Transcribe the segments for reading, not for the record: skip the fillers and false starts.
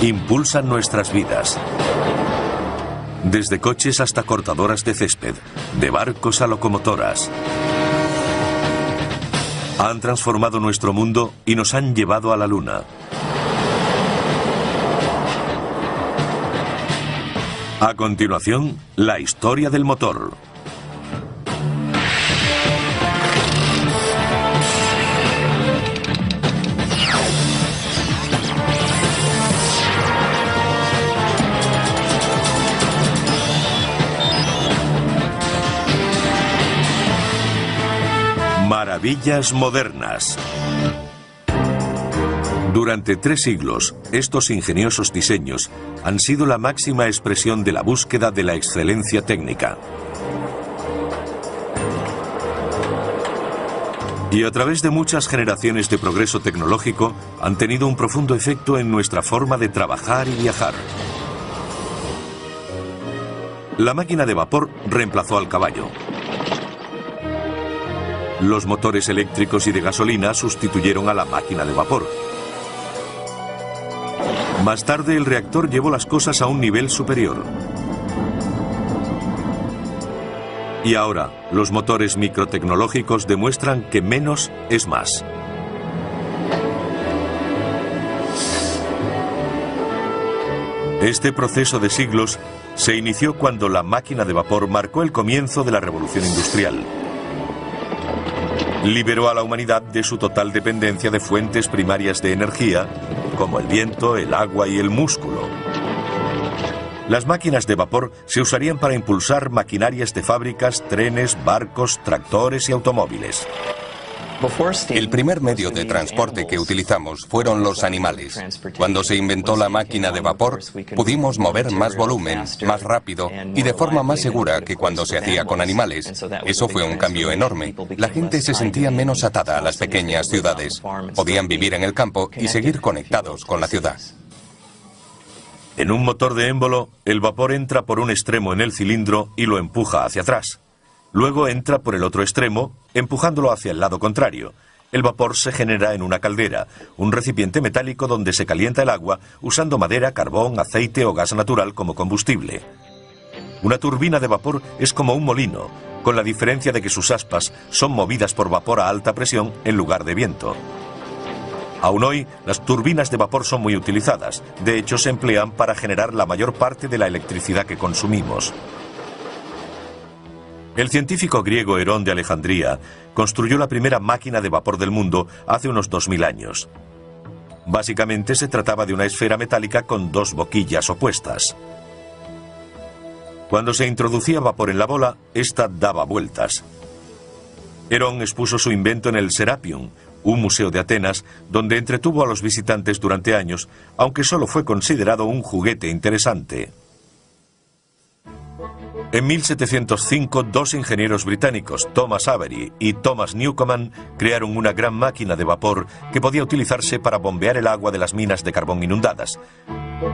Impulsan nuestras vidas. Desde coches hasta cortadoras de césped, de barcos a locomotoras. Han transformado nuestro mundo y nos han llevado a la Luna. A continuación, la historia del motor. Maravillas modernas. Durante 3 siglos, estos ingeniosos diseños han sido la máxima expresión de la búsqueda de la excelencia técnica. Y a través de muchas generaciones de progreso tecnológico, han tenido un profundo efecto en nuestra forma de trabajar y viajar. La máquina de vapor reemplazó al caballo. Los motores eléctricos y de gasolina sustituyeron a la máquina de vapor. Más tarde, el reactor llevó las cosas a un nivel superior. Y ahora, los motores microtecnológicos demuestran que menos es más. Este proceso de siglos se inició cuando la máquina de vapor marcó el comienzo de la revolución industrial. Liberó a la humanidad de su total dependencia de fuentes primarias de energía, como el viento, el agua y el músculo. Las máquinas de vapor se usarían para impulsar maquinarias de fábricas, trenes, barcos, tractores y automóviles. El primer medio de transporte que utilizamos fueron los animales. Cuando se inventó la máquina de vapor, pudimos mover más volumen, más rápido y de forma más segura que cuando se hacía con animales. Eso fue un cambio enorme. La gente se sentía menos atada a las pequeñas ciudades. Podían vivir en el campo y seguir conectados con la ciudad. En un motor de émbolo, el vapor entra por un extremo en el cilindro y lo empuja hacia atrás. Luego entra por el otro extremo, empujándolo hacia el lado contrario. El vapor se genera en una caldera, un recipiente metálico donde se calienta el agua usando madera, carbón, aceite o gas natural como combustible. Una turbina de vapor es como un molino, con la diferencia de que sus aspas son movidas por vapor a alta presión en lugar de viento. Aún hoy, las turbinas de vapor son muy utilizadas. De hecho, se emplean para generar la mayor parte de la electricidad que consumimos. El científico griego Herón de Alejandría construyó la primera máquina de vapor del mundo hace unos 2000 años. Básicamente se trataba de una esfera metálica con 2 boquillas opuestas. Cuando se introducía vapor en la bola, ésta daba vueltas. Herón expuso su invento en el Serapion, un museo de Atenas, donde entretuvo a los visitantes durante años, aunque solo fue considerado un juguete interesante. En 1705, 2 ingenieros británicos, Thomas Avery y Thomas Newcomen, crearon una gran máquina de vapor que podía utilizarse para bombear el agua de las minas de carbón inundadas.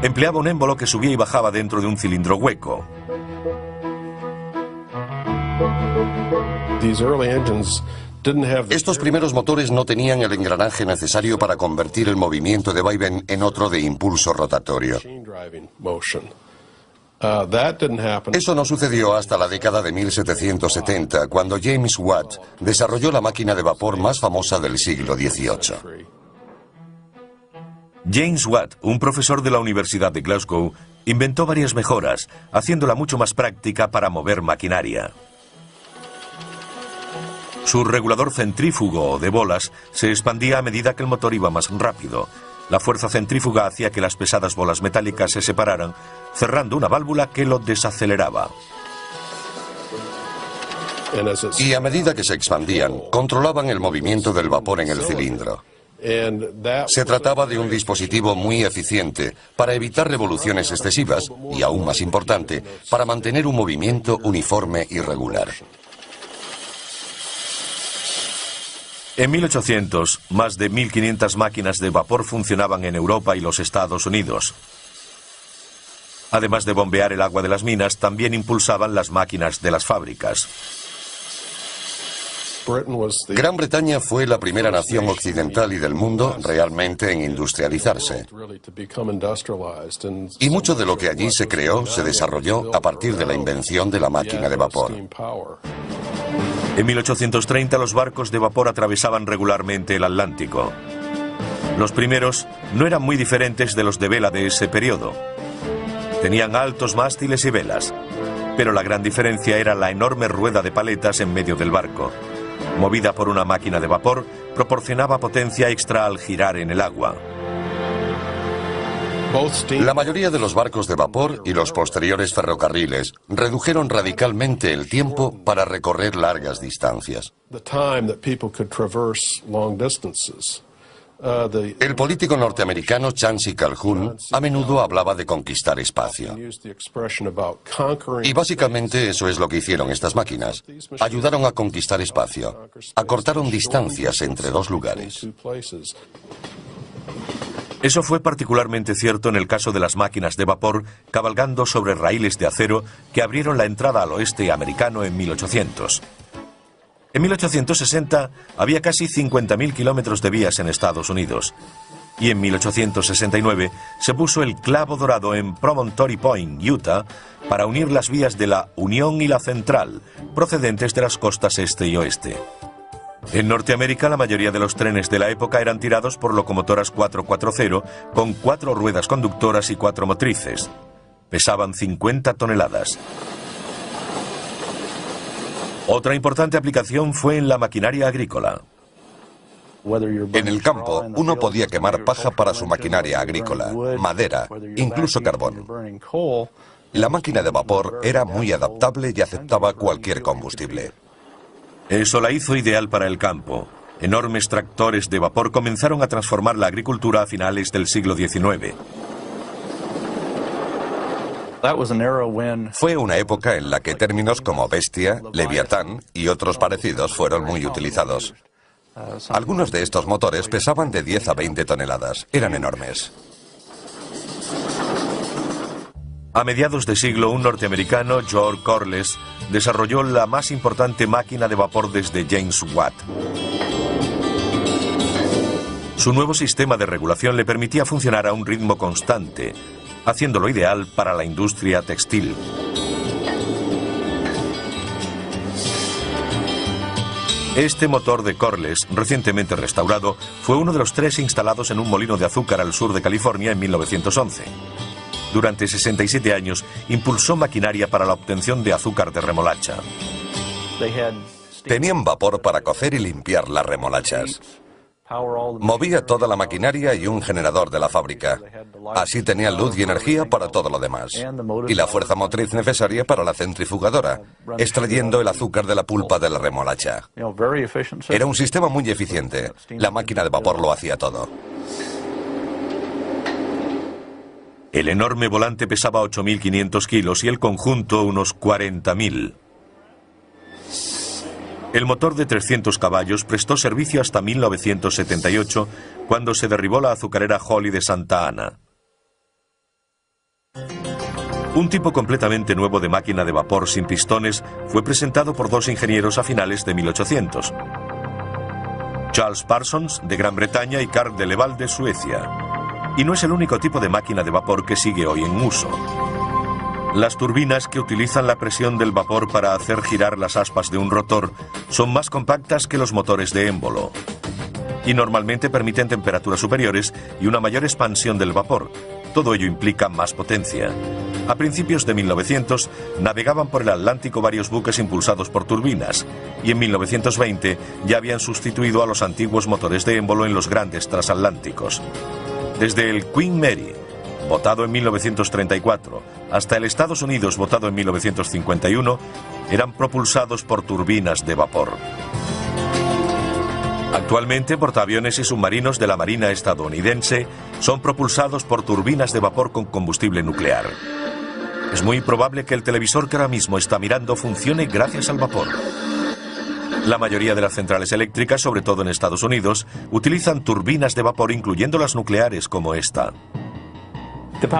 Empleaba un émbolo que subía y bajaba dentro de un cilindro hueco. Estos primeros motores no tenían el engranaje necesario para convertir el movimiento de vaivén en otro de impulso rotatorio. Eso no sucedió hasta la década de 1770, cuando James Watt desarrolló la máquina de vapor más famosa del siglo XVIII. James Watt, un profesor de la Universidad de Glasgow, inventó varias mejoras, haciéndola mucho más práctica para mover maquinaria. Su regulador centrífugo de bolas se expandía a medida que el motor iba más rápido. La fuerza centrífuga hacía que las pesadas bolas metálicas se separaran, cerrando una válvula que lo desaceleraba. Y a medida que se expandían, controlaban el movimiento del vapor en el cilindro. Se trataba de un dispositivo muy eficiente para evitar revoluciones excesivas y, aún más importante, para mantener un movimiento uniforme y regular. En 1800, más de 1.500 máquinas de vapor funcionaban en Europa y los Estados Unidos. Además de bombear el agua de las minas, también impulsaban las máquinas de las fábricas. Gran Bretaña fue la primera nación occidental y del mundo realmente en industrializarse. Y mucho de lo que allí se creó se desarrolló a partir de la invención de la máquina de vapor. En 1830 los barcos de vapor atravesaban regularmente el Atlántico. Los primeros no eran muy diferentes de los de vela de ese periodo. Tenían altos mástiles y velas, pero la gran diferencia era la enorme rueda de paletas en medio del barco. Movida por una máquina de vapor, proporcionaba potencia extra al girar en el agua. La mayoría de los barcos de vapor y los posteriores ferrocarriles redujeron radicalmente el tiempo para recorrer largas distancias. El político norteamericano Chancy Calhoun a menudo hablaba de conquistar espacio. Y básicamente eso es lo que hicieron estas máquinas. Ayudaron a conquistar espacio. Acortaron distancias entre dos lugares. Eso fue particularmente cierto en el caso de las máquinas de vapor cabalgando sobre raíles de acero que abrieron la entrada al oeste americano en 1800. En 1860 había casi 50.000 kilómetros de vías en Estados Unidos. Y en 1869 se puso el clavo dorado en Promontory Point, Utah, para unir las vías de la Unión y la Central, procedentes de las costas este y oeste. En Norteamérica, la mayoría de los trenes de la época eran tirados por locomotoras 440 con 4 ruedas conductoras y 4 motrices. Pesaban 50 toneladas. Otra importante aplicación fue en la maquinaria agrícola. En el campo, uno podía quemar paja para su maquinaria agrícola, madera, incluso carbón. La máquina de vapor era muy adaptable y aceptaba cualquier combustible. Eso la hizo ideal para el campo. Enormes tractores de vapor comenzaron a transformar la agricultura a finales del siglo XIX. Fue una época en la que términos como bestia, leviatán y otros parecidos fueron muy utilizados. Algunos de estos motores pesaban de 10 a 20 toneladas. Eran enormes. A mediados de siglo, un norteamericano, George Corliss, desarrolló la más importante máquina de vapor desde James Watt. Su nuevo sistema de regulación le permitía funcionar a un ritmo constante, haciéndolo ideal para la industria textil. Este motor de Corliss, recientemente restaurado, fue uno de los 3 instalados en un molino de azúcar al sur de California en 1911. Durante 67 años, impulsó maquinaria para la obtención de azúcar de remolacha. Tenían vapor para cocer y limpiar las remolachas. Movía toda la maquinaria y un generador de la fábrica. Así tenían luz y energía para todo lo demás. Y la fuerza motriz necesaria para la centrifugadora, extrayendo el azúcar de la pulpa de la remolacha. Era un sistema muy eficiente. La máquina de vapor lo hacía todo. El enorme volante pesaba 8.500 kilos y el conjunto unos 40.000. El motor de 300 caballos prestó servicio hasta 1978, cuando se derribó la azucarera Holly de Santa Ana. Un tipo completamente nuevo de máquina de vapor sin pistones fue presentado por 2 ingenieros a finales de 1800. Charles Parsons, de Gran Bretaña, y Carl de Leval, de Suecia. Y no es el único tipo de máquina de vapor que sigue hoy en uso. Las turbinas que utilizan la presión del vapor para hacer girar las aspas de un rotor son más compactas que los motores de émbolo. Y normalmente permiten temperaturas superiores y una mayor expansión del vapor. Todo ello implica más potencia. A principios de 1900 navegaban por el Atlántico varios buques impulsados por turbinas, y en 1920 ya habían sustituido a los antiguos motores de émbolo en los grandes transatlánticos. Desde el Queen Mary, votado en 1934, hasta el Estados Unidos, votado en 1951, eran propulsados por turbinas de vapor. Actualmente, portaaviones y submarinos de la Marina estadounidense son propulsados por turbinas de vapor con combustible nuclear. Es muy probable que el televisor que ahora mismo está mirando funcione gracias al vapor. La mayoría de las centrales eléctricas, sobre todo en Estados Unidos, utilizan turbinas de vapor, incluyendo las nucleares como esta.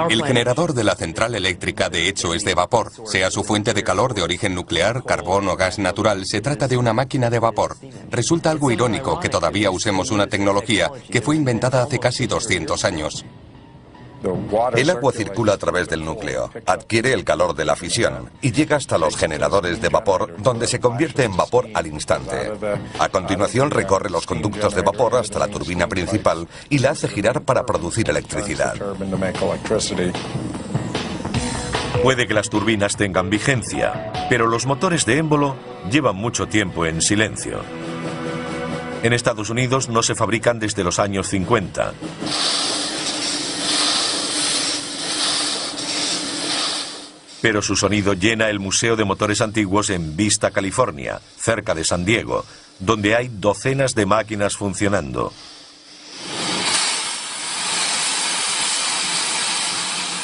El generador de la central eléctrica de hecho es de vapor. Sea su fuente de calor de origen nuclear, carbón o gas natural, se trata de una máquina de vapor. Resulta algo irónico que todavía usemos una tecnología que fue inventada hace casi 200 años. El agua circula a través del núcleo, adquiere el calor de la fisión y llega hasta los generadores de vapor, donde se convierte en vapor al instante. A continuación recorre los conductos de vapor hasta la turbina principal y la hace girar para producir electricidad. Puede que las turbinas tengan vigencia, pero los motores de émbolo llevan mucho tiempo en silencio. En Estados Unidos no se fabrican desde los años 50. Pero su sonido llena el Museo de Motores Antiguos en Vista, California, cerca de San Diego, donde hay docenas de máquinas funcionando.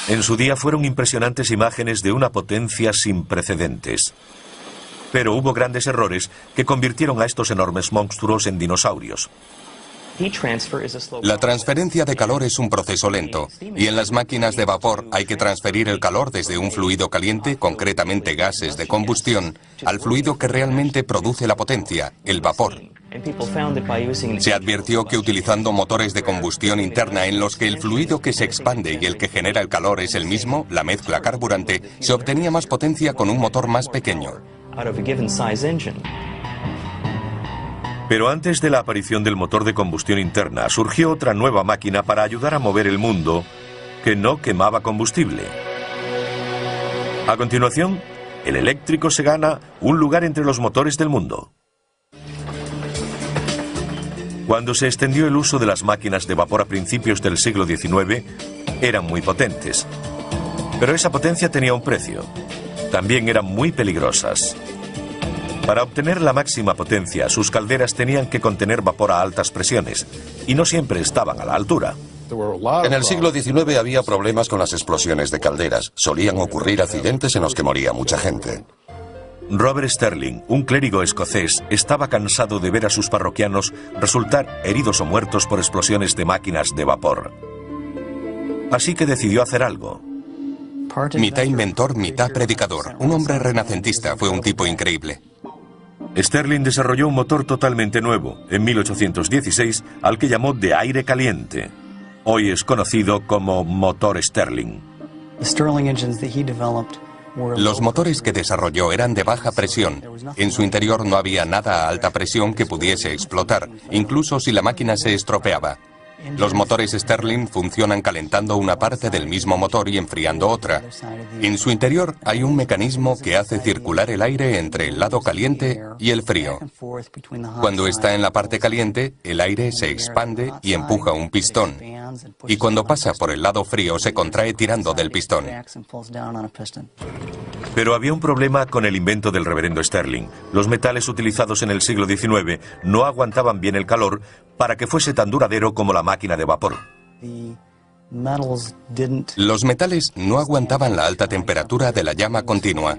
En su día fueron impresionantes imágenes de una potencia sin precedentes. Pero hubo grandes errores que convirtieron a estos enormes monstruos en dinosaurios. La transferencia de calor es un proceso lento, y en las máquinas de vapor hay que transferir el calor desde un fluido caliente, concretamente gases de combustión, al fluido que realmente produce la potencia, el vapor. Se advirtió que utilizando motores de combustión interna en los que el fluido que se expande y el que genera el calor es el mismo, la mezcla carburante, se obtenía más potencia con un motor más pequeño. Pero antes de la aparición del motor de combustión interna, surgió otra nueva máquina para ayudar a mover el mundo que no quemaba combustible. A continuación, el eléctrico se gana un lugar entre los motores del mundo. Cuando se extendió el uso de las máquinas de vapor a principios del siglo XIX, eran muy potentes. Pero esa potencia tenía un precio. También eran muy peligrosas. Para obtener la máxima potencia, sus calderas tenían que contener vapor a altas presiones, y no siempre estaban a la altura. En el siglo XIX había problemas con las explosiones de calderas. Solían ocurrir accidentes en los que moría mucha gente. Robert Sterling, un clérigo escocés, estaba cansado de ver a sus parroquianos resultar heridos o muertos por explosiones de máquinas de vapor. Así que decidió hacer algo. Mitad inventor, mitad predicador. Un hombre renacentista, fue un tipo increíble. Sterling desarrolló un motor totalmente nuevo, en 1816, al que llamó de aire caliente. Hoy es conocido como motor Sterling. Los motores que desarrolló eran de baja presión. En su interior no había nada a alta presión que pudiese explotar, incluso si la máquina se estropeaba. Los motores Sterling funcionan calentando una parte del mismo motor y enfriando otra. En su interior hay un mecanismo que hace circular el aire entre el lado caliente y el frío. Cuando está en la parte caliente, el aire se expande y empuja un pistón. Y cuando pasa por el lado frío, se contrae tirando del pistón. Pero había un problema con el invento del reverendo Sterling. Los metales utilizados en el siglo XIX no aguantaban bien el calor para que fuese tan duradero como la máquina de vapor. Los metales no aguantaban la alta temperatura de la llama continua.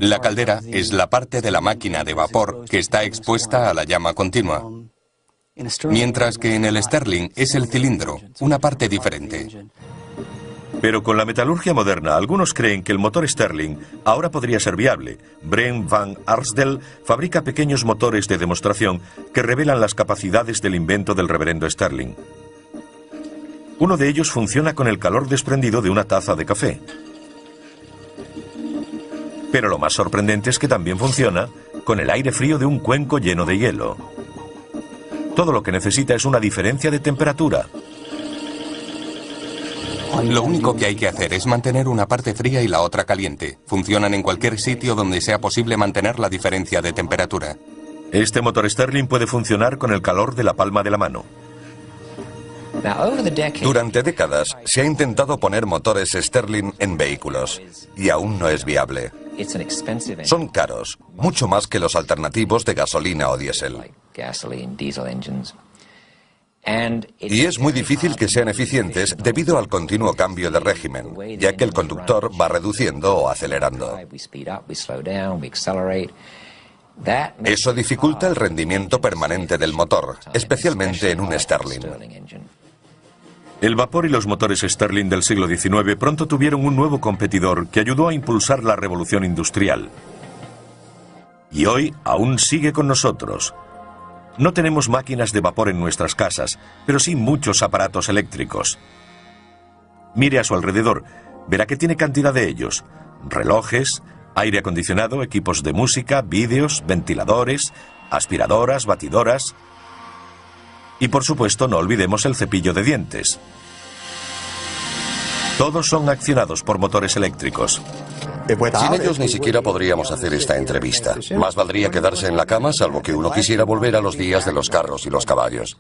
La caldera es la parte de la máquina de vapor que está expuesta a la llama continua, mientras que en el Sterling es el cilindro, una parte diferente. Pero con la metalurgia moderna, algunos creen que el motor Sterling ahora podría ser viable. Brent van Arsdale fabrica pequeños motores de demostración que revelan las capacidades del invento del reverendo Sterling. Uno de ellos funciona con el calor desprendido de una taza de café. Pero lo más sorprendente es que también funciona con el aire frío de un cuenco lleno de hielo. Todo lo que necesita es una diferencia de temperatura. Lo único que hay que hacer es mantener una parte fría y la otra caliente. Funcionan en cualquier sitio donde sea posible mantener la diferencia de temperatura. Este motor Sterling puede funcionar con el calor de la palma de la mano. Durante décadas se ha intentado poner motores Sterling en vehículos y aún no es viable. Son caros, mucho más que los alternativos de gasolina o diésel. Y es muy difícil que sean eficientes debido al continuo cambio de régimen, ya que el conductor va reduciendo o acelerando. Eso dificulta el rendimiento permanente del motor, especialmente en un Sterling. El vapor y los motores Stirling del siglo XIX pronto tuvieron un nuevo competidor que ayudó a impulsar la revolución industrial. Y hoy aún sigue con nosotros. No tenemos máquinas de vapor en nuestras casas, pero sí muchos aparatos eléctricos. Mire a su alrededor, verá que tiene cantidad de ellos. Relojes, aire acondicionado, equipos de música, vídeos, ventiladores, aspiradoras, batidoras. Y por supuesto no olvidemos el cepillo de dientes. Todos son accionados por motores eléctricos. Sin ellos ni siquiera podríamos hacer esta entrevista. Más valdría quedarse en la cama, salvo que uno quisiera volver a los días de los carros y los caballos.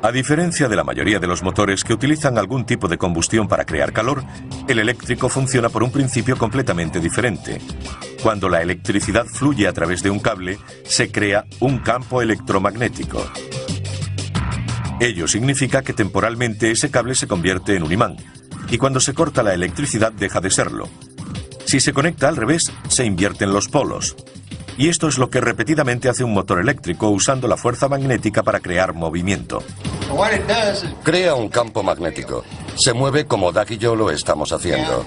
A diferencia de la mayoría de los motores que utilizan algún tipo de combustión para crear calor, el eléctrico funciona por un principio completamente diferente. Cuando la electricidad fluye a través de un cable, se crea un campo electromagnético. Ello significa que temporalmente ese cable se convierte en un imán, y cuando se corta la electricidad deja de serlo. Si se conecta al revés, se invierten los polos. Y esto es lo que repetidamente hace un motor eléctrico usando la fuerza magnética para crear movimiento. Crea un campo magnético. Se mueve como Doug y yo lo estamos haciendo.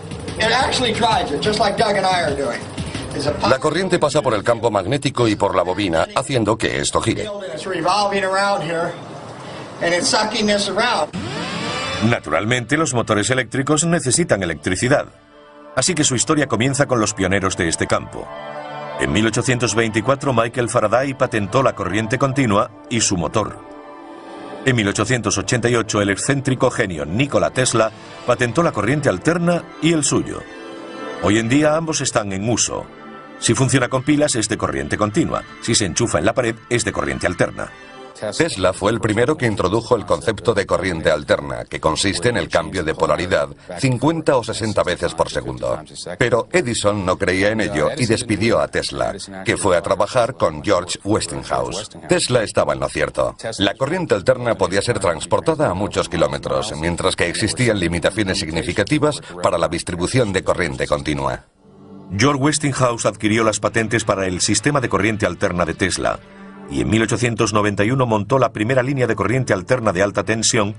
La corriente pasa por el campo magnético y por la bobina, haciendo que esto gire. Naturalmente, los motores eléctricos necesitan electricidad. Así que su historia comienza con los pioneros de este campo. En 1824, Michael Faraday patentó la corriente continua y su motor. En 1888, el excéntrico genio Nikola Tesla patentó la corriente alterna y el suyo. Hoy en día ambos están en uso. Si funciona con pilas es de corriente continua, si se enchufa en la pared es de corriente alterna. Tesla fue el primero que introdujo el concepto de corriente alterna, que consiste en el cambio de polaridad 50 o 60 veces por segundo. Pero Edison no creía en ello y despidió a Tesla, que fue a trabajar con George Westinghouse. Tesla estaba en lo cierto. La corriente alterna podía ser transportada a muchos kilómetros, mientras que existían limitaciones significativas para la distribución de corriente continua. George Westinghouse adquirió las patentes para el sistema de corriente alterna de Tesla y en 1891 montó la primera línea de corriente alterna de alta tensión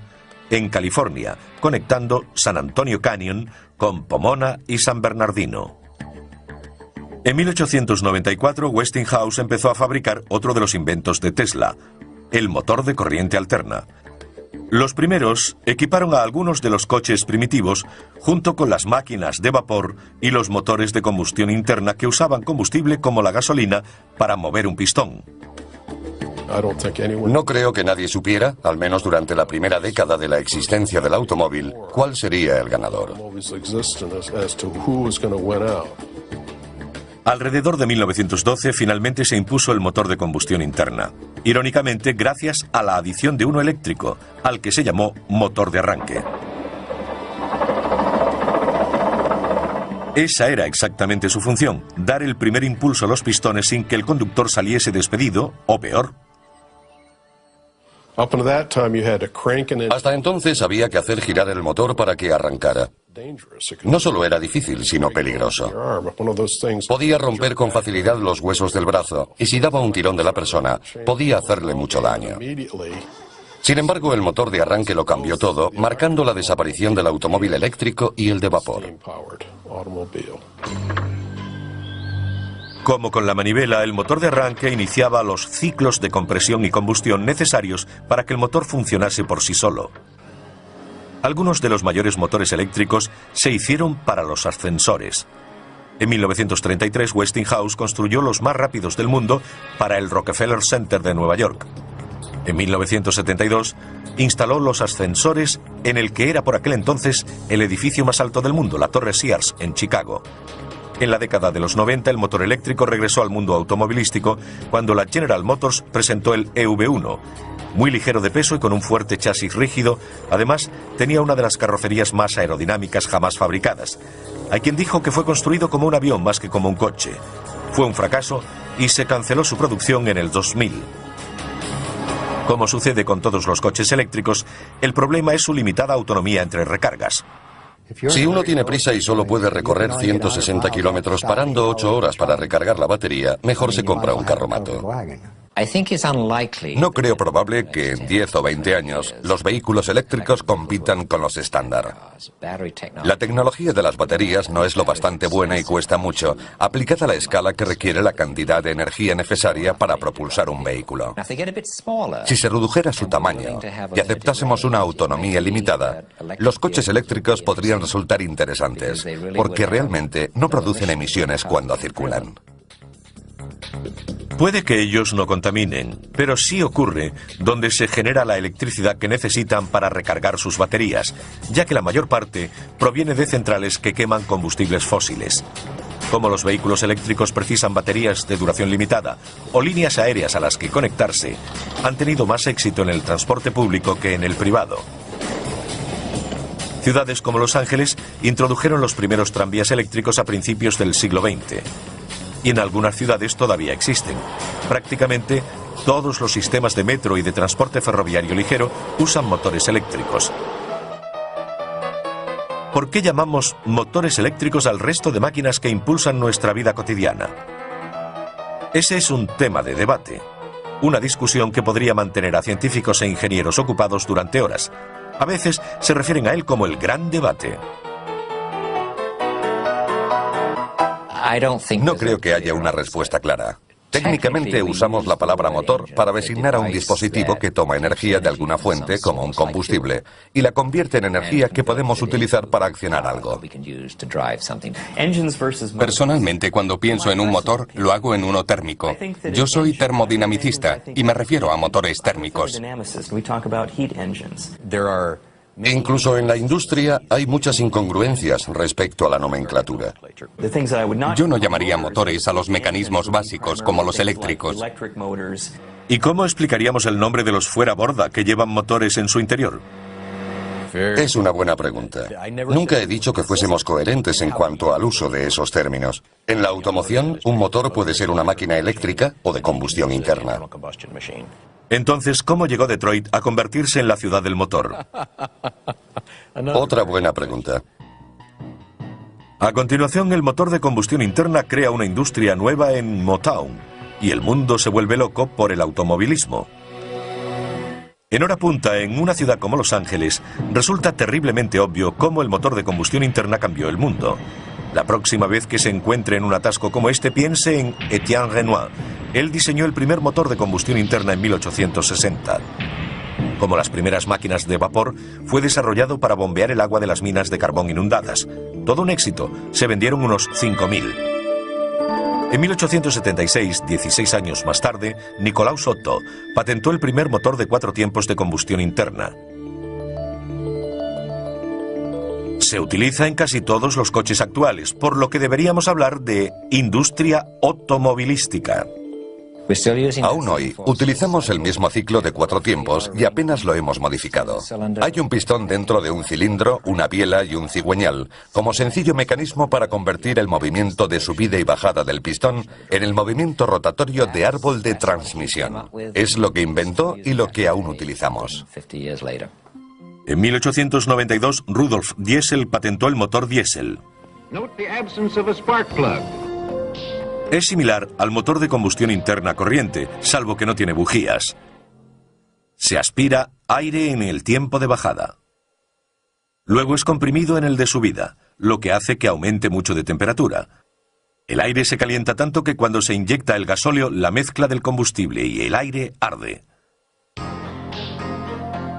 en California, conectando San Antonio Canyon con Pomona y San Bernardino. En 1894 Westinghouse empezó a fabricar otro de los inventos de Tesla, el motor de corriente alterna. Los primeros equiparon a algunos de los coches primitivos junto con las máquinas de vapor y los motores de combustión interna que usaban combustible como la gasolina para mover un pistón. No creo que nadie supiera, al menos durante la primera década de la existencia del automóvil, cuál sería el ganador. Alrededor de 1912 finalmente se impuso el motor de combustión interna, irónicamente gracias a la adición de uno eléctrico, al que se llamó motor de arranque. Esa era exactamente su función, dar el primer impulso a los pistones sin que el conductor saliese despedido, o peor. Hasta entonces había que hacer girar el motor para que arrancara. No solo era difícil, sino peligroso. Podía romper con facilidad los huesos del brazo, y si daba un tirón de la persona, podía hacerle mucho daño. Sin embargo, el motor de arranque lo cambió todo, marcando la desaparición del automóvil eléctrico y el de vapor. Como con la manivela, el motor de arranque iniciaba los ciclos de compresión y combustión necesarios para que el motor funcionase por sí solo. Algunos de los mayores motores eléctricos se hicieron para los ascensores. En 1933, Westinghouse construyó los más rápidos del mundo para el Rockefeller Center de Nueva York. En 1972, instaló los ascensores en el que era por aquel entonces el edificio más alto del mundo, la Torre Sears, en Chicago. En la década de los 90, el motor eléctrico regresó al mundo automovilístico cuando la General Motors presentó el EV1. Muy ligero de peso y con un fuerte chasis rígido, además tenía una de las carrocerías más aerodinámicas jamás fabricadas. Hay quien dijo que fue construido como un avión más que como un coche. Fue un fracaso y se canceló su producción en el 2000. Como sucede con todos los coches eléctricos, el problema es su limitada autonomía entre recargas. Si uno tiene prisa y solo puede recorrer 160 kilómetros parando 8 horas para recargar la batería, mejor se compra un carromato. No creo probable que en 10 o 20 años los vehículos eléctricos compitan con los estándar. La tecnología de las baterías no es lo bastante buena y cuesta mucho, aplicada a la escala que requiere la cantidad de energía necesaria para propulsar un vehículo. Si se redujera su tamaño y aceptásemos una autonomía limitada, los coches eléctricos podrían resultar interesantes, porque realmente no producen emisiones cuando circulan. Puede que ellos no contaminen, pero sí ocurre donde se genera la electricidad que necesitan para recargar sus baterías, ya que la mayor parte proviene de centrales que queman combustibles fósiles. Como los vehículos eléctricos precisan baterías de duración limitada o líneas aéreas a las que conectarse, han tenido más éxito en el transporte público que en el privado. Ciudades como Los Ángeles introdujeron los primeros tranvías eléctricos a principios del siglo XX. Y en algunas ciudades todavía existen. Prácticamente todos los sistemas de metro y de transporte ferroviario ligero usan motores eléctricos. ¿Por qué llamamos motores eléctricos al resto de máquinas que impulsan nuestra vida cotidiana? Ese es un tema de debate. Una discusión que podría mantener a científicos e ingenieros ocupados durante horas. A veces se refieren a él como el gran debate. No creo que haya una respuesta clara. Técnicamente usamos la palabra motor para designar a un dispositivo que toma energía de alguna fuente, como un combustible, y la convierte en energía que podemos utilizar para accionar algo. Personalmente, cuando pienso en un motor, lo hago en uno térmico. Yo soy termodinamicista y me refiero a motores térmicos. Incluso en la industria hay muchas incongruencias respecto a la nomenclatura. Yo no llamaría motores a los mecanismos básicos como los eléctricos. ¿Y cómo explicaríamos el nombre de los fuera borda que llevan motores en su interior? Es una buena pregunta. Nunca he dicho que fuésemos coherentes en cuanto al uso de esos términos. En la automoción, un motor puede ser una máquina eléctrica o de combustión interna. Entonces, ¿cómo llegó Detroit a convertirse en la ciudad del motor? Otra buena pregunta. A continuación, el motor de combustión interna crea una industria nueva en Motown, y el mundo se vuelve loco por el automovilismo. En hora punta, en una ciudad como Los Ángeles, resulta terriblemente obvio cómo el motor de combustión interna cambió el mundo. La próxima vez que se encuentre en un atasco como este, piense en Etienne Renoir. Él diseñó el primer motor de combustión interna en 1860. Como las primeras máquinas de vapor, fue desarrollado para bombear el agua de las minas de carbón inundadas. Todo un éxito, se vendieron unos 5.000. En 1876, 16 años más tarde, Nicolaus Otto patentó el primer motor de 4 tiempos de combustión interna. Se utiliza en casi todos los coches actuales, por lo que deberíamos hablar de industria automovilística. Aún hoy, utilizamos el mismo ciclo de 4 tiempos y apenas lo hemos modificado. Hay un pistón dentro de un cilindro, una biela y un cigüeñal, como sencillo mecanismo para convertir el movimiento de subida y bajada del pistón en el movimiento rotatorio de árbol de transmisión. Es lo que inventó y lo que aún utilizamos. En 1892, Rudolf Diesel patentó el motor diésel. Es similar al motor de combustión interna corriente, salvo que no tiene bujías. Se aspira aire en el tiempo de bajada. Luego es comprimido en el de subida, lo que hace que aumente mucho de temperatura. El aire se calienta tanto que cuando se inyecta el gasóleo, la mezcla del combustible y el aire arde.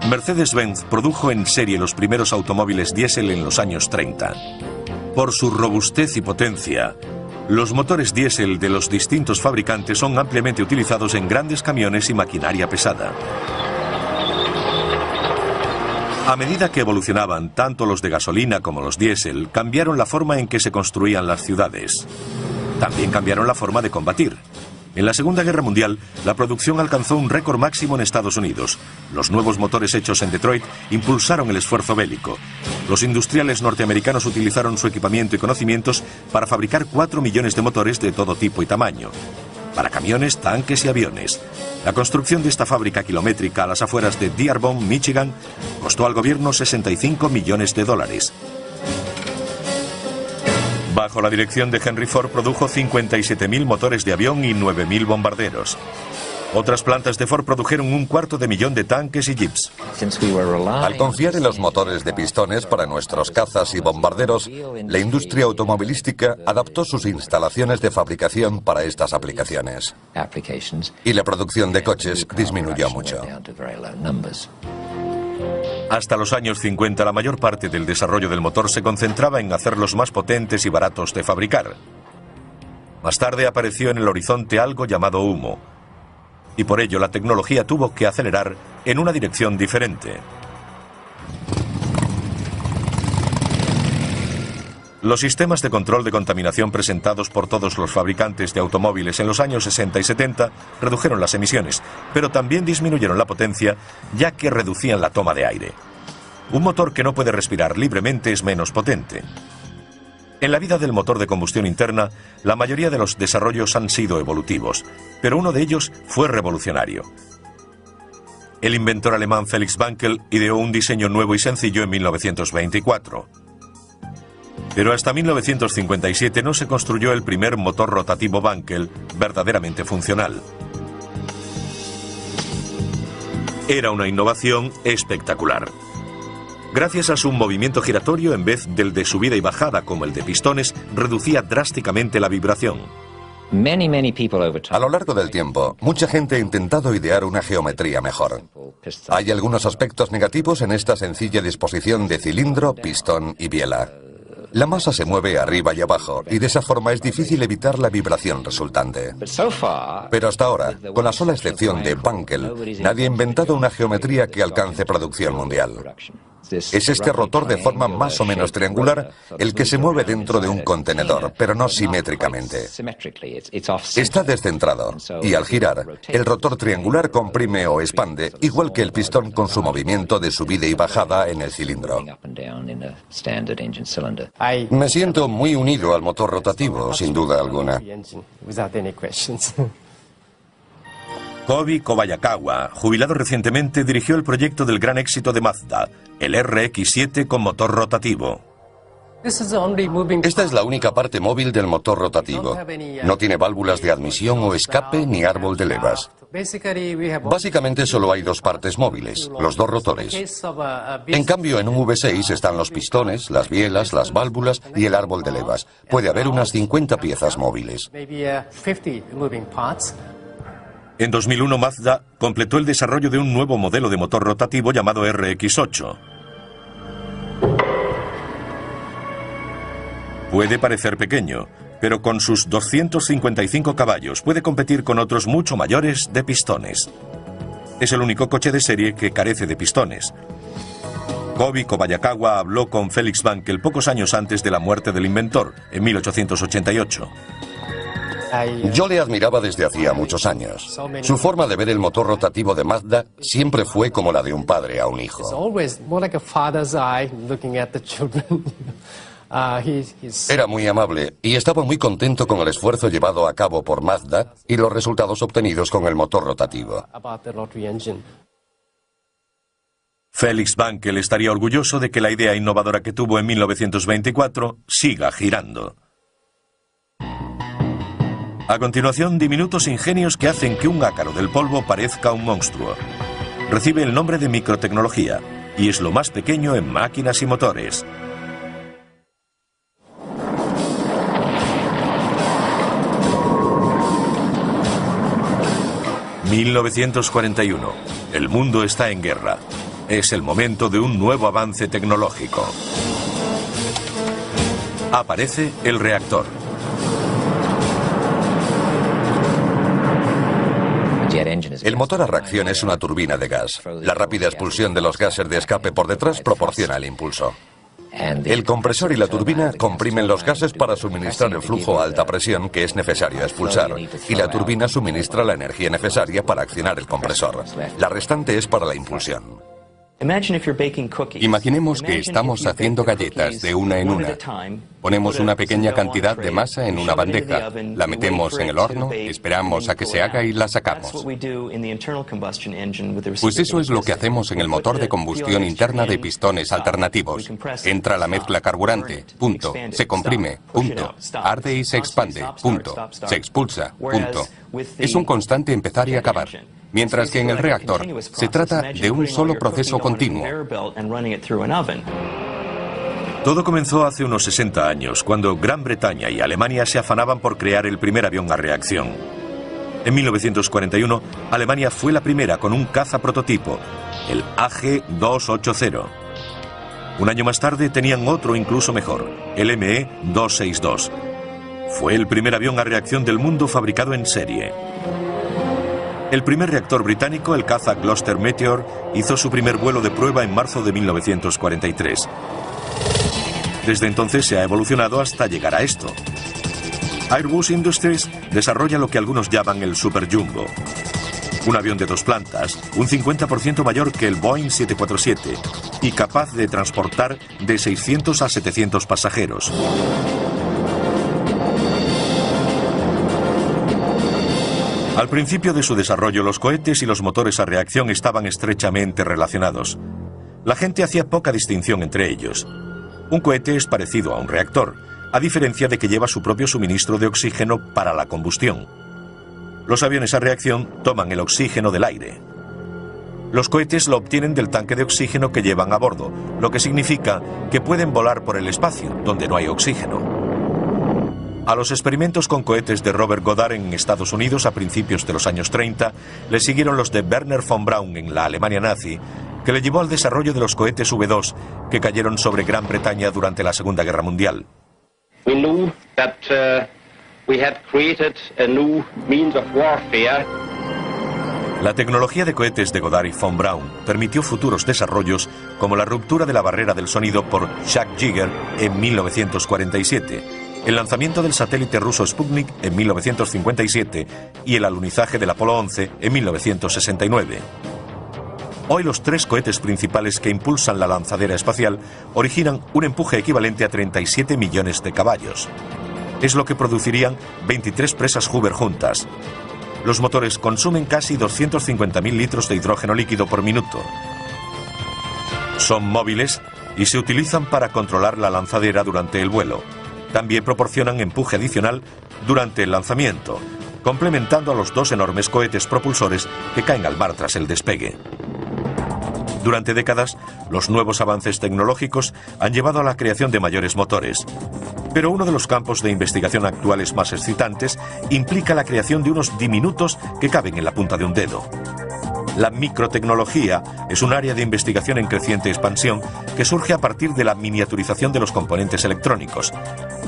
Mercedes-Benz produjo en serie los primeros automóviles diésel en los años 30. Por su robustez y potencia, los motores diésel de los distintos fabricantes son ampliamente utilizados en grandes camiones y maquinaria pesada. A medida que evolucionaban tanto los de gasolina como los diésel, cambiaron la forma en que se construían las ciudades. También cambiaron la forma de combatir. En la Segunda Guerra Mundial, la producción alcanzó un récord máximo en Estados Unidos. Los nuevos motores hechos en Detroit impulsaron el esfuerzo bélico. Los industriales norteamericanos utilizaron su equipamiento y conocimientos para fabricar 4 millones de motores de todo tipo y tamaño, para camiones, tanques y aviones. La construcción de esta fábrica kilométrica a las afueras de Dearborn, Michigan, costó al gobierno $65 millones. Bajo la dirección de Henry Ford produjo 57.000 motores de avión y 9.000 bombarderos. Otras plantas de Ford produjeron 250.000 de tanques y jeeps. Al confiar en los motores de pistones para nuestros cazas y bombarderos, la industria automovilística adaptó sus instalaciones de fabricación para estas aplicaciones. Y la producción de coches disminuyó mucho. Hasta los años 50, la mayor parte del desarrollo del motor se concentraba en hacerlos más potentes y baratos de fabricar. Más tarde apareció en el horizonte algo llamado humo, y por ello la tecnología tuvo que acelerar en una dirección diferente. Los sistemas de control de contaminación presentados por todos los fabricantes de automóviles en los años 60 y 70 redujeron las emisiones, pero también disminuyeron la potencia, ya que reducían la toma de aire. Un motor que no puede respirar libremente es menos potente. En la vida del motor de combustión interna, la mayoría de los desarrollos han sido evolutivos, pero uno de ellos fue revolucionario. El inventor alemán Felix Wankel ideó un diseño nuevo y sencillo en 1924. Pero hasta 1957 no se construyó el primer motor rotativo Wankel verdaderamente funcional. Era una innovación espectacular. Gracias a su movimiento giratorio, en vez del de subida y bajada como el de pistones, reducía drásticamente la vibración. A lo largo del tiempo, mucha gente ha intentado idear una geometría mejor. Hay algunos aspectos negativos en esta sencilla disposición de cilindro, pistón y biela. La masa se mueve arriba y abajo, y de esa forma es difícil evitar la vibración resultante. Pero hasta ahora, con la sola excepción de Wankel, nadie ha inventado una geometría que alcance producción mundial. Es este rotor de forma más o menos triangular el que se mueve dentro de un contenedor, pero no simétricamente. Está descentrado, y al girar, el rotor triangular comprime o expande, igual que el pistón con su movimiento de subida y bajada en el cilindro. Me siento muy unido al motor rotativo, sin duda alguna. Kobi Kobayakawa, jubilado recientemente, dirigió el proyecto del gran éxito de Mazda, el RX-7 con motor rotativo. Esta es la única parte móvil del motor rotativo. No tiene válvulas de admisión o escape ni árbol de levas. Básicamente solo hay dos partes móviles, los dos rotores. En cambio, en un V6 están los pistones, las bielas, las válvulas y el árbol de levas. Puede haber unas 50 piezas móviles. En 2001, Mazda completó el desarrollo de un nuevo modelo de motor rotativo llamado RX-8. Puede parecer pequeño, pero con sus 255 caballos puede competir con otros mucho mayores de pistones. Es el único coche de serie que carece de pistones. Kobi Kobayakawa habló con Felix Wankel pocos años antes de la muerte del inventor, en 1888. Yo le admiraba desde hacía muchos años. Su forma de ver el motor rotativo de Mazda siempre fue como la de un padre a un hijo. Era muy amable y estaba muy contento con el esfuerzo llevado a cabo por Mazda y los resultados obtenidos con el motor rotativo. Felix Wankel estaría orgulloso de que la idea innovadora que tuvo en 1924 siga girando. A continuación, diminutos ingenios que hacen que un ácaro del polvo parezca un monstruo. Recibe el nombre de microtecnología y es lo más pequeño en máquinas y motores. ...1941. El mundo está en guerra. Es el momento de un nuevo avance tecnológico. Aparece el reactor. El motor a reacción es una turbina de gas. La rápida expulsión de los gases de escape por detrás proporciona el impulso. El compresor y la turbina comprimen los gases para suministrar el flujo a alta presión que es necesario expulsar, y la turbina suministra la energía necesaria para accionar el compresor. La restante es para la impulsión. Imaginemos que estamos haciendo galletas de una en una. Ponemos una pequeña cantidad de masa en una bandeja, la metemos en el horno, esperamos a que se haga y la sacamos. Pues eso es lo que hacemos en el motor de combustión interna de pistones alternativos. Entra la mezcla carburante, punto. Se comprime, punto. Arde y se expande, punto. Se expulsa, punto. Es un constante empezar y acabar. Mientras que en el reactor se trata de un solo proceso continuo. Todo comenzó hace unos 60 años, cuando Gran Bretaña y Alemania se afanaban por crear el primer avión a reacción. En 1941, Alemania fue la primera con un caza prototipo, el AG-280. Un año más tarde tenían otro incluso mejor, el ME-262. Fue el primer avión a reacción del mundo fabricado en serie. El primer reactor británico, el caza Gloster Meteor, hizo su primer vuelo de prueba en marzo de 1943. Desde entonces se ha evolucionado hasta llegar a esto. Airbus Industries desarrolla lo que algunos llaman el Super Jumbo. Un avión de 2 plantas, un 50% mayor que el Boeing 747 y capaz de transportar de 600 a 700 pasajeros. Al principio de su desarrollo, los cohetes y los motores a reacción estaban estrechamente relacionados. La gente hacía poca distinción entre ellos. Un cohete es parecido a un reactor, a diferencia de que lleva su propio suministro de oxígeno para la combustión. Los aviones a reacción toman el oxígeno del aire. Los cohetes lo obtienen del tanque de oxígeno que llevan a bordo, lo que significa que pueden volar por el espacio, donde no hay oxígeno. A los experimentos con cohetes de Robert Goddard en Estados Unidos a principios de los años 30 le siguieron los de Werner von Braun en la Alemania nazi, que le llevó al desarrollo de los cohetes V2 que cayeron sobre Gran Bretaña durante la Segunda Guerra Mundial. La tecnología de cohetes de Goddard y von Braun permitió futuros desarrollos como la ruptura de la barrera del sonido por Chuck Yeager en 1947, el lanzamiento del satélite ruso Sputnik en 1957 y el alunizaje del Apolo 11 en 1969. Hoy los 3 cohetes principales que impulsan la lanzadera espacial originan un empuje equivalente a 37 millones de caballos. Es lo que producirían 23 presas Hoover juntas. Los motores consumen casi 250.000 litros de hidrógeno líquido por minuto. Son móviles y se utilizan para controlar la lanzadera durante el vuelo. También proporcionan empuje adicional durante el lanzamiento, complementando a los 2 enormes cohetes propulsores que caen al mar tras el despegue. Durante décadas, los nuevos avances tecnológicos han llevado a la creación de mayores motores. Pero uno de los campos de investigación actuales más excitantes implica la creación de unos diminutos que caben en la punta de un dedo. La microtecnología es un área de investigación en creciente expansión que surge a partir de la miniaturización de los componentes electrónicos.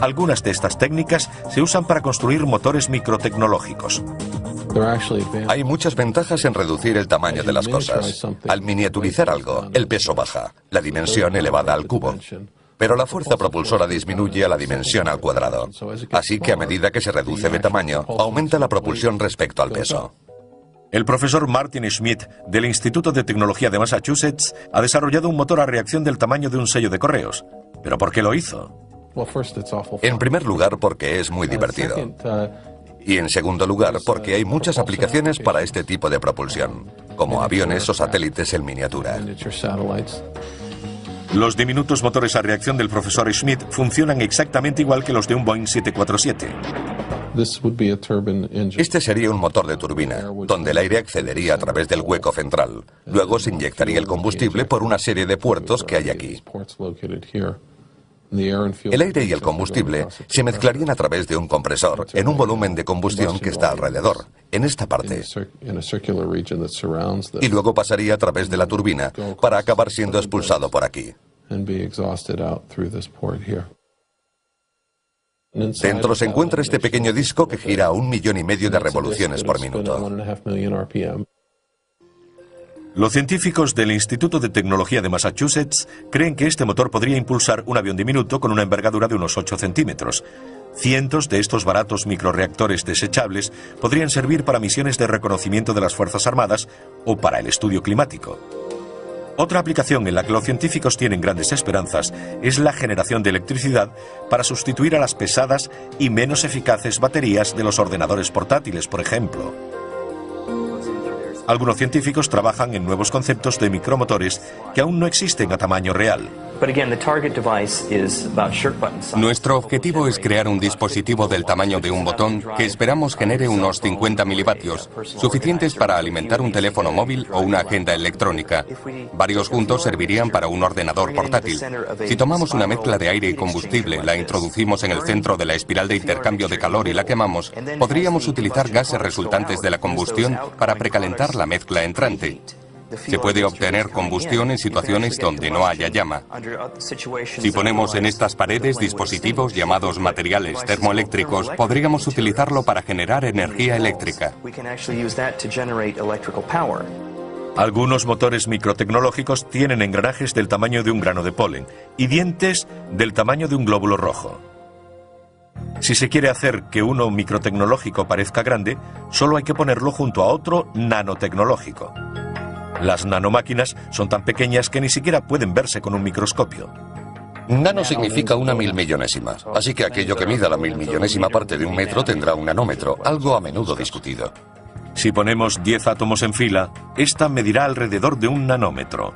Algunas de estas técnicas se usan para construir motores microtecnológicos. Hay muchas ventajas en reducir el tamaño de las cosas. Al miniaturizar algo, el peso baja, la dimensión elevada al cubo. Pero la fuerza propulsora disminuye a la dimensión al cuadrado. Así que a medida que se reduce de tamaño, aumenta la propulsión respecto al peso. El profesor Martin Schmidt del Instituto de Tecnología de Massachusetts ha desarrollado un motor a reacción del tamaño de un sello de correos. ¿Pero por qué lo hizo? En primer lugar, porque es muy divertido. Y en segundo lugar, porque hay muchas aplicaciones para este tipo de propulsión, como aviones o satélites en miniatura. Los diminutos motores a reacción del profesor Schmidt funcionan exactamente igual que los de un Boeing 747. Este sería un motor de turbina, donde el aire accedería a través del hueco central. Luego se inyectaría el combustible por una serie de puertos que hay aquí. El aire y el combustible se mezclarían a través de un compresor en un volumen de combustión que está alrededor, en esta parte. Y luego pasaría a través de la turbina para acabar siendo expulsado por aquí. Dentro se encuentra este pequeño disco que gira a 1,5 millones de revoluciones por minuto. Los científicos del Instituto de Tecnología de Massachusetts creen que este motor podría impulsar un avión diminuto con una envergadura de unos 8 centímetros. Cientos de estos baratos microreactores desechables podrían servir para misiones de reconocimiento de las Fuerzas Armadas o para el estudio climático. Otra aplicación en la que los científicos tienen grandes esperanzas es la generación de electricidad para sustituir a las pesadas y menos eficaces baterías de los ordenadores portátiles, por ejemplo. Algunos científicos trabajan en nuevos conceptos de micromotores que aún no existen a tamaño real. Nuestro objetivo es crear un dispositivo del tamaño de un botón que esperamos genere unos 50 milivatios, suficientes para alimentar un teléfono móvil o una agenda electrónica. Varios juntos servirían para un ordenador portátil. Si tomamos una mezcla de aire y combustible, la introducimos en el centro de la espiral de intercambio de calor y la quemamos, podríamos utilizar gases resultantes de la combustión para precalentar la mezcla entrante. Se puede obtener combustión en situaciones donde no haya llama. Si ponemos en estas paredes dispositivos llamados materiales termoeléctricos, podríamos utilizarlo para generar energía eléctrica. Algunos motores microtecnológicos tienen engranajes del tamaño de un grano de polen y dientes del tamaño de un glóbulo rojo. Si se quiere hacer que uno microtecnológico parezca grande, solo hay que ponerlo junto a otro nanotecnológico. Las nanomáquinas son tan pequeñas que ni siquiera pueden verse con un microscopio. Nano significa una milmillonésima, así que aquello que mida la milmillonésima parte de un metro tendrá un nanómetro, algo a menudo discutido. Si ponemos 10 átomos en fila, esta medirá alrededor de un nanómetro.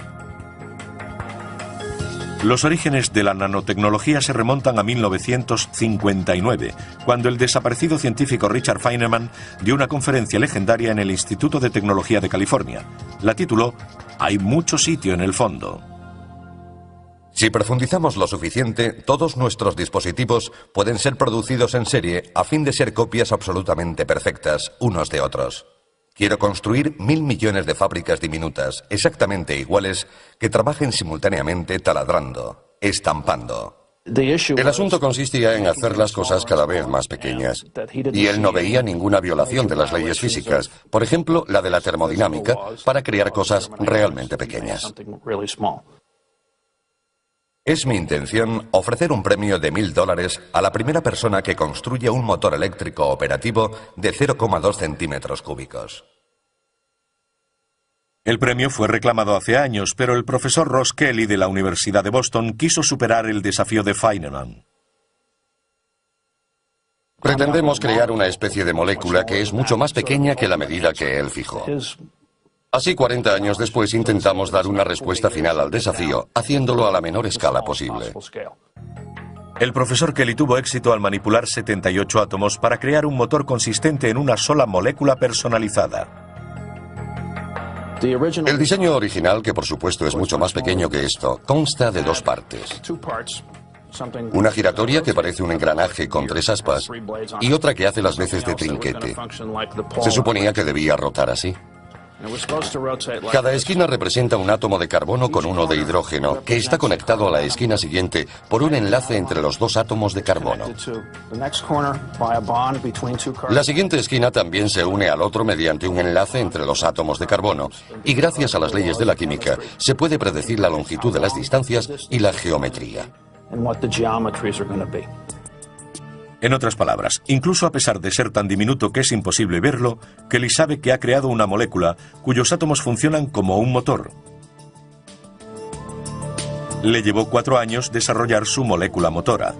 Los orígenes de la nanotecnología se remontan a 1959, cuando el desaparecido científico Richard Feynman dio una conferencia legendaria en el Instituto de Tecnología de California. La tituló «Hay mucho sitio en el fondo». Si profundizamos lo suficiente, todos nuestros dispositivos pueden ser producidos en serie a fin de ser copias absolutamente perfectas unos de otros. Quiero construir 1.000 millones de fábricas diminutas, exactamente iguales, que trabajen simultáneamente taladrando, estampando. El asunto consistía en hacer las cosas cada vez más pequeñas. Y él no veía ninguna violación de las leyes físicas, por ejemplo, la de la termodinámica, para crear cosas realmente pequeñas. Es mi intención ofrecer un premio de $1.000 a la primera persona que construya un motor eléctrico operativo de 0,2 centímetros cúbicos. El premio fue reclamado hace años, pero el profesor Ross Kelly de la Universidad de Boston quiso superar el desafío de Feynman. Pretendemos crear una especie de molécula que es mucho más pequeña que la medida que él fijó. Así, 40 años después, intentamos dar una respuesta final al desafío, haciéndolo a la menor escala posible. El profesor Kelly tuvo éxito al manipular 78 átomos para crear un motor consistente en una sola molécula personalizada. El diseño original, que por supuesto es mucho más pequeño que esto, consta de dos partes. Una giratoria que parece un engranaje con 3 aspas y otra que hace las veces de trinquete. Se suponía que debía rotar así. Cada esquina representa un átomo de carbono con uno de hidrógeno, que está conectado a la esquina siguiente por un enlace entre los 2 átomos de carbono. La siguiente esquina también se une al otro mediante un enlace entre los átomos de carbono, y gracias a las leyes de la química se puede predecir la longitud de las distancias y la geometría. En otras palabras, incluso a pesar de ser tan diminuto que es imposible verlo, Kelly sabe que ha creado una molécula cuyos átomos funcionan como un motor. Le llevó 4 años desarrollar su molécula motora,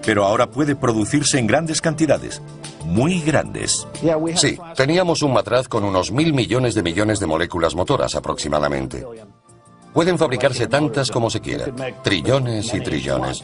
pero ahora puede producirse en grandes cantidades, muy grandes. Sí, teníamos un matraz con unos 1.000 millones de moléculas motoras aproximadamente. Pueden fabricarse tantas como se quiera, trillones y trillones.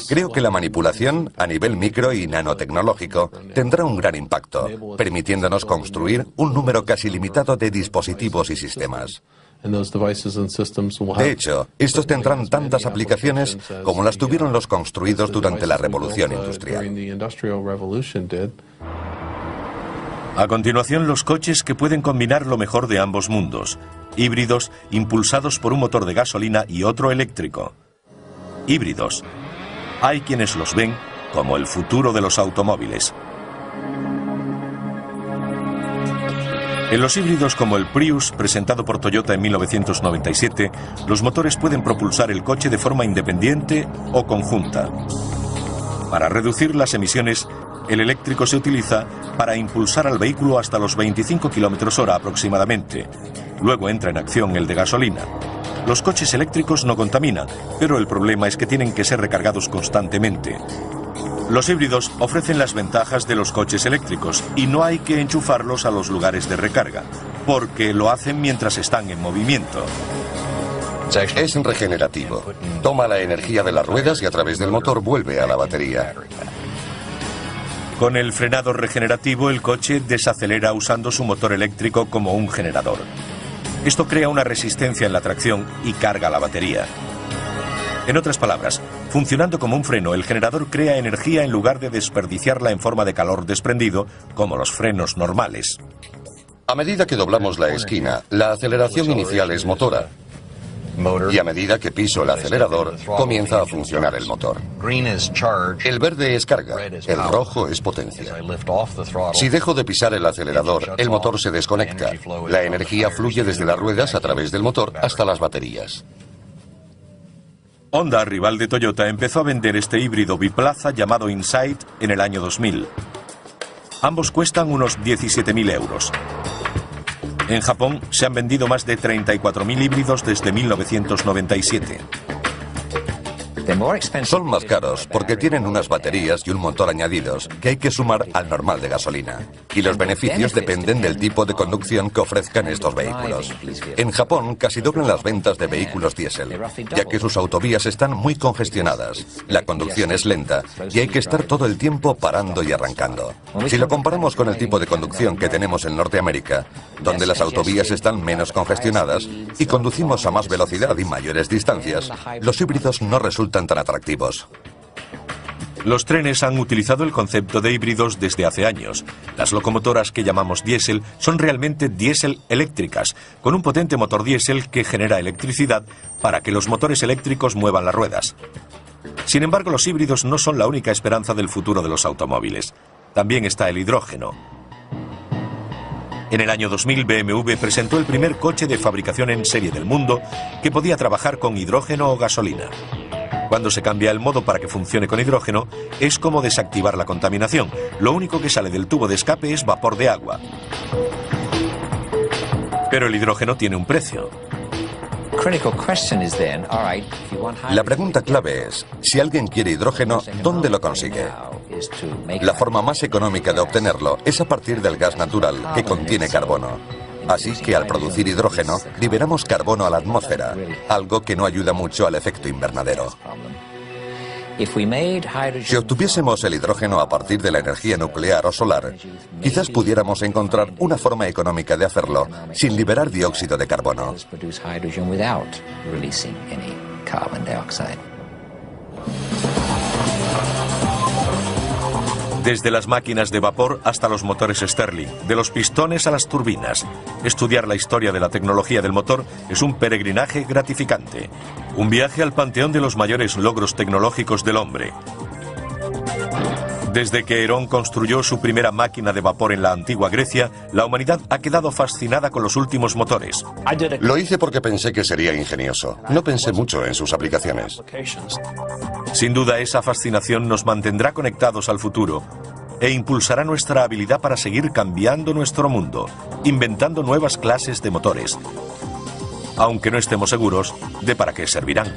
Creo que la manipulación a nivel micro y nanotecnológico tendrá un gran impacto, permitiéndonos construir un número casi limitado de dispositivos y sistemas. De hecho, estos tendrán tantas aplicaciones como las tuvieron los construidos durante la Revolución Industrial. A continuación, los coches que pueden combinar lo mejor de ambos mundos, híbridos impulsados por un motor de gasolina y otro eléctrico. Híbridos. Hay quienes los ven como el futuro de los automóviles. En los híbridos como el Prius, presentado por Toyota en 1997, los motores pueden propulsar el coche de forma independiente o conjunta. Para reducir las emisiones, El eléctrico se utiliza para impulsar al vehículo hasta los 25 km/h aproximadamente. Luego entra en acción el de gasolina. Los coches eléctricos no contaminan, pero el problema es que tienen que ser recargados constantemente. Los híbridos ofrecen las ventajas de los coches eléctricos y no hay que enchufarlos a los lugares de recarga, porque lo hacen mientras están en movimiento. Es regenerativo. Toma la energía de las ruedas y a través del motor vuelve a la batería. Con el frenado regenerativo, el coche desacelera usando su motor eléctrico como un generador. Esto crea una resistencia en la tracción y carga la batería. En otras palabras, funcionando como un freno, el generador crea energía en lugar de desperdiciarla en forma de calor desprendido, como los frenos normales. A medida que doblamos la esquina, la aceleración inicial es motora. Y a medida que piso el acelerador, comienza a funcionar el motor. El verde es carga, el rojo es potencia. Si dejo de pisar el acelerador, el motor se desconecta. La energía fluye desde las ruedas a través del motor hasta las baterías. Honda, rival de Toyota, empezó a vender este híbrido biplaza llamado Insight en el año 2000. Ambos cuestan unos 17.000 euros. En Japón se han vendido más de 34.000 híbridos desde 1997. Son más caros porque tienen unas baterías y un motor añadidos que hay que sumar al normal de gasolina. Y los beneficios dependen del tipo de conducción que ofrezcan estos vehículos. En Japón casi doblan las ventas de vehículos diésel, ya que sus autovías están muy congestionadas. La conducción es lenta y hay que estar todo el tiempo parando y arrancando. Si lo comparamos con el tipo de conducción que tenemos en Norteamérica, donde las autovías están menos congestionadas y conducimos a más velocidad y mayores distancias, los híbridos no resultan tan atractivos. Los trenes han utilizado el concepto de híbridos desde hace años. Las locomotoras que llamamos diésel son realmente diésel eléctricas, con un potente motor diésel que genera electricidad para que los motores eléctricos muevan las ruedas. Sin embargo, los híbridos no son la única esperanza del futuro de los automóviles. También está el hidrógeno. En el año 2000, BMW presentó el primer coche de fabricación en serie del mundo que podía trabajar con hidrógeno o gasolina. Cuando se cambia el modo para que funcione con hidrógeno, es como desactivar la contaminación. Lo único que sale del tubo de escape es vapor de agua. Pero el hidrógeno tiene un precio. La pregunta clave es, si alguien quiere hidrógeno, ¿dónde lo consigue? La forma más económica de obtenerlo es a partir del gas natural, que contiene carbono. Así que al producir hidrógeno, liberamos carbono a la atmósfera, algo que no ayuda mucho al efecto invernadero. Si obtuviésemos el hidrógeno a partir de la energía nuclear o solar, quizás pudiéramos encontrar una forma económica de hacerlo sin liberar dióxido de carbono. Desde las máquinas de vapor hasta los motores Stirling, de los pistones a las turbinas. Estudiar la historia de la tecnología del motor es un peregrinaje gratificante. Un viaje al panteón de los mayores logros tecnológicos del hombre. Desde que Herón construyó su primera máquina de vapor en la antigua Grecia, la humanidad ha quedado fascinada con los últimos motores. Lo hice porque pensé que sería ingenioso. No pensé mucho en sus aplicaciones. Sin duda, esa fascinación nos mantendrá conectados al futuro e impulsará nuestra habilidad para seguir cambiando nuestro mundo, inventando nuevas clases de motores, aunque no estemos seguros de para qué servirán.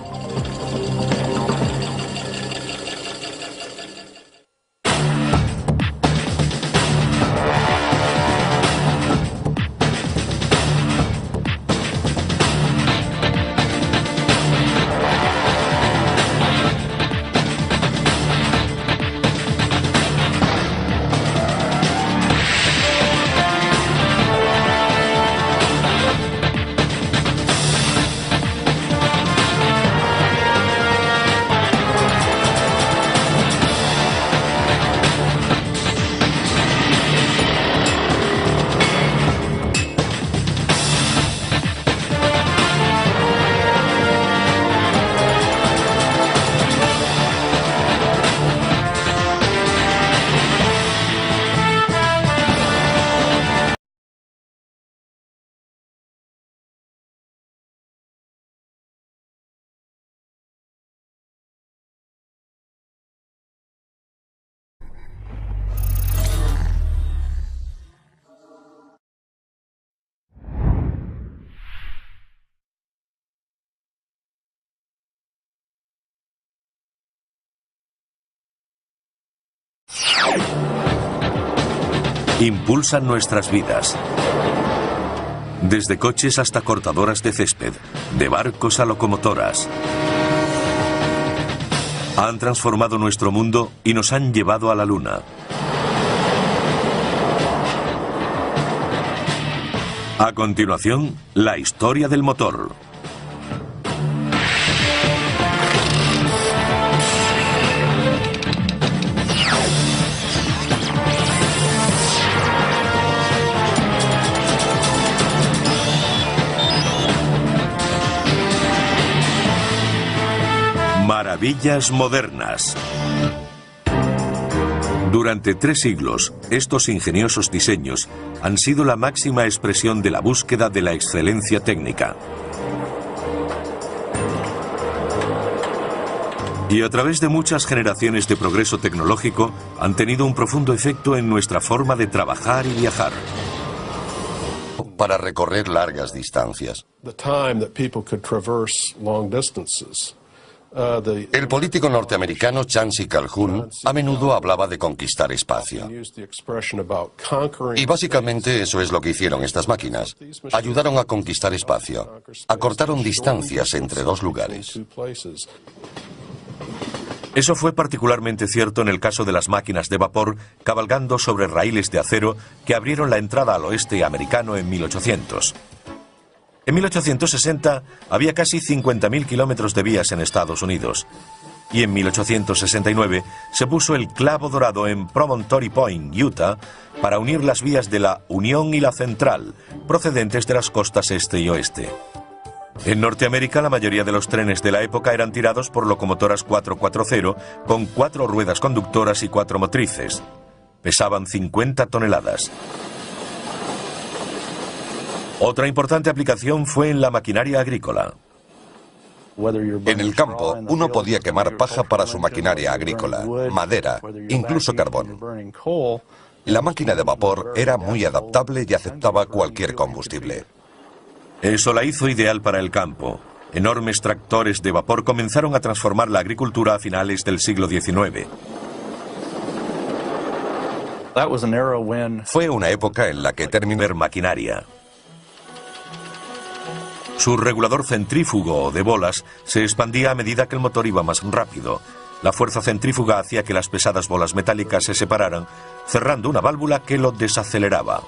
Impulsan nuestras vidas. Desde coches hasta cortadoras de césped, de barcos a locomotoras. Han transformado nuestro mundo y nos han llevado a la Luna. A continuación, la historia del motor. Maravillas modernas. Durante 3 siglos, estos ingeniosos diseños han sido la máxima expresión de la búsqueda de la excelencia técnica. Y a través de muchas generaciones de progreso tecnológico, han tenido un profundo efecto en nuestra forma de trabajar y viajar. Para recorrer largas distancias. El político norteamericano Chancy Calhoun a menudo hablaba de conquistar espacio. Y básicamente eso es lo que hicieron estas máquinas. Ayudaron a conquistar espacio. Acortaron distancias entre 2 lugares. Eso fue particularmente cierto en el caso de las máquinas de vapor cabalgando sobre raíles de acero que abrieron la entrada al oeste americano en 1800. En 1860 había casi 50.000 kilómetros de vías en Estados Unidos. Y en 1869 se puso el clavo dorado en Promontory Point, Utah, para unir las vías de la Unión y la Central, procedentes de las costas este y oeste. En Norteamérica, la mayoría de los trenes de la época eran tirados por locomotoras 4x0 con 4 ruedas conductoras y 4 motrices. Pesaban 50 toneladas. Otra importante aplicación fue en la maquinaria agrícola. En el campo, uno podía quemar paja para su maquinaria agrícola, madera, incluso carbón. La máquina de vapor era muy adaptable y aceptaba cualquier combustible. Eso la hizo ideal para el campo. Enormes tractores de vapor comenzaron a transformar la agricultura a finales del siglo XIX. Fue una época en la que terminó maquinaria. Su regulador centrífugo o de bolas se expandía a medida que el motor iba más rápido. La fuerza centrífuga hacía que las pesadas bolas metálicas se separaran, cerrando una válvula que lo desaceleraba.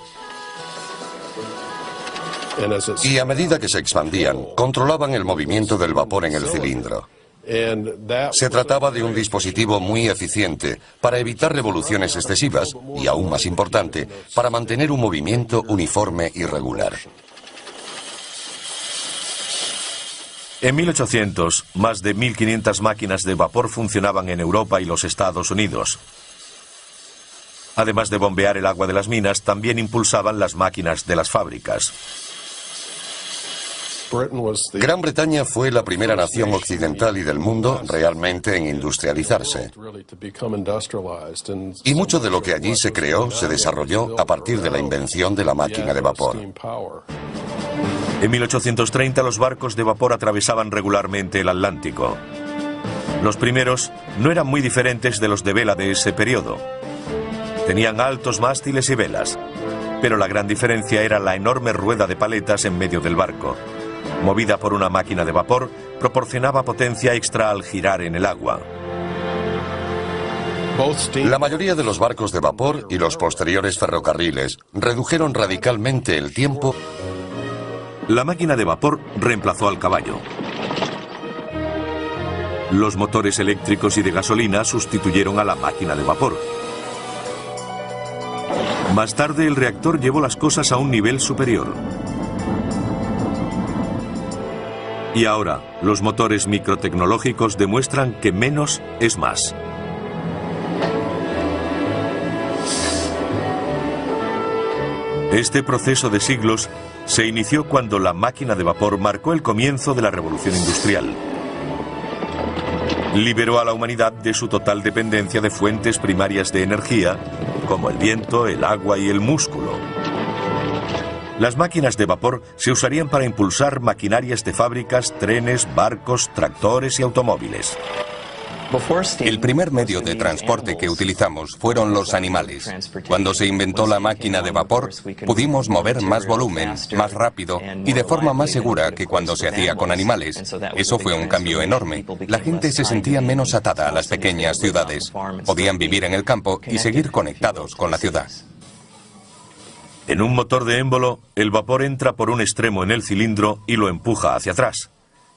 Y a medida que se expandían, controlaban el movimiento del vapor en el cilindro. Se trataba de un dispositivo muy eficiente para evitar revoluciones excesivas y, aún más importante, para mantener un movimiento uniforme y regular. En 1800, más de 1.500 máquinas de vapor funcionaban en Europa y los Estados Unidos. Además de bombear el agua de las minas, también impulsaban las máquinas de las fábricas. Gran Bretaña fue la primera nación occidental y del mundo realmente en industrializarse. Y mucho de lo que allí se creó se desarrolló a partir de la invención de la máquina de vapor. En 1830 los barcos de vapor atravesaban regularmente el Atlántico. Los primeros no eran muy diferentes de los de vela de ese periodo. Tenían altos mástiles y velas, pero la gran diferencia era la enorme rueda de paletas en medio del barco. Movida por una máquina de vapor, proporcionaba potencia extra al girar en el agua. La mayoría de los barcos de vapor y los posteriores ferrocarriles redujeron radicalmente el tiempo. La máquina de vapor reemplazó al caballo. Los motores eléctricos y de gasolina sustituyeron a la máquina de vapor. Más tarde, el reactor llevó las cosas a un nivel superior. Y ahora, los motores microtecnológicos demuestran que menos es más. Este proceso de siglos se inició cuando la máquina de vapor marcó el comienzo de la revolución industrial. Liberó a la humanidad de su total dependencia de fuentes primarias de energía, como el viento, el agua y el músculo. Las máquinas de vapor se usarían para impulsar maquinarias de fábricas, trenes, barcos, tractores y automóviles. El primer medio de transporte que utilizamos fueron los animales. Cuando se inventó la máquina de vapor, pudimos mover más volumen, más rápido y de forma más segura que cuando se hacía con animales. Eso fue un cambio enorme. La gente se sentía menos atada a las pequeñas ciudades. Podían vivir en el campo y seguir conectados con la ciudad. En un motor de émbolo, el vapor entra por un extremo en el cilindro y lo empuja hacia atrás.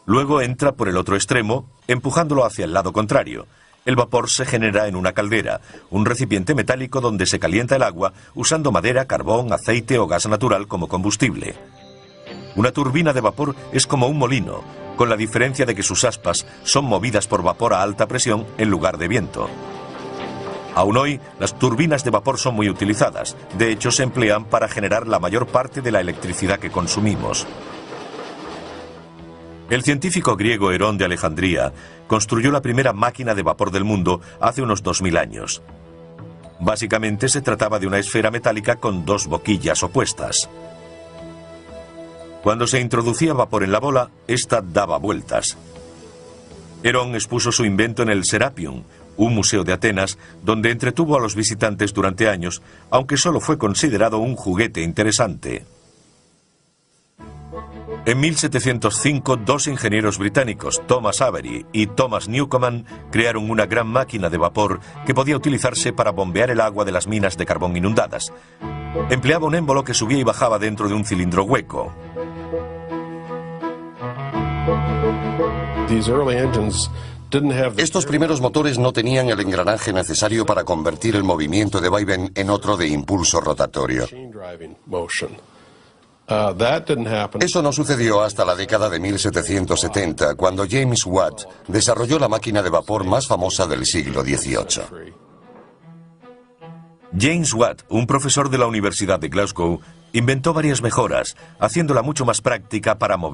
Luego entra por el otro extremo, empujándolo hacia el lado contrario. El vapor se genera en una caldera, un recipiente metálico donde se calienta el agua usando madera, carbón, aceite o gas natural como combustible. Una turbina de vapor es como un molino, con la diferencia de que sus aspas son movidas por vapor a alta presión en lugar de viento. Aún hoy, las turbinas de vapor son muy utilizadas. De hecho, se emplean para generar la mayor parte de la electricidad que consumimos. El científico griego Herón de Alejandría construyó la primera máquina de vapor del mundo hace unos 2000 años. Básicamente se trataba de una esfera metálica con dos boquillas opuestas. Cuando se introducía vapor en la bola, ésta daba vueltas. Herón expuso su invento en el Serapion, un museo de Atenas, donde entretuvo a los visitantes durante años, aunque solo fue considerado un juguete interesante. En 1705, dos ingenieros británicos, Thomas Avery y Thomas Newcomen, crearon una gran máquina de vapor que podía utilizarse para bombear el agua de las minas de carbón inundadas. Empleaba un émbolo que subía y bajaba dentro de un cilindro hueco. Estos primeros motores no tenían el engranaje necesario para convertir el movimiento de vaivén en otro de impulso rotatorio. Eso no sucedió hasta la década de 1770, cuando James Watt desarrolló la máquina de vapor más famosa del siglo XVIII. James Watt, un profesor de la Universidad de Glasgow, inventó varias mejoras, haciéndola mucho más práctica para mover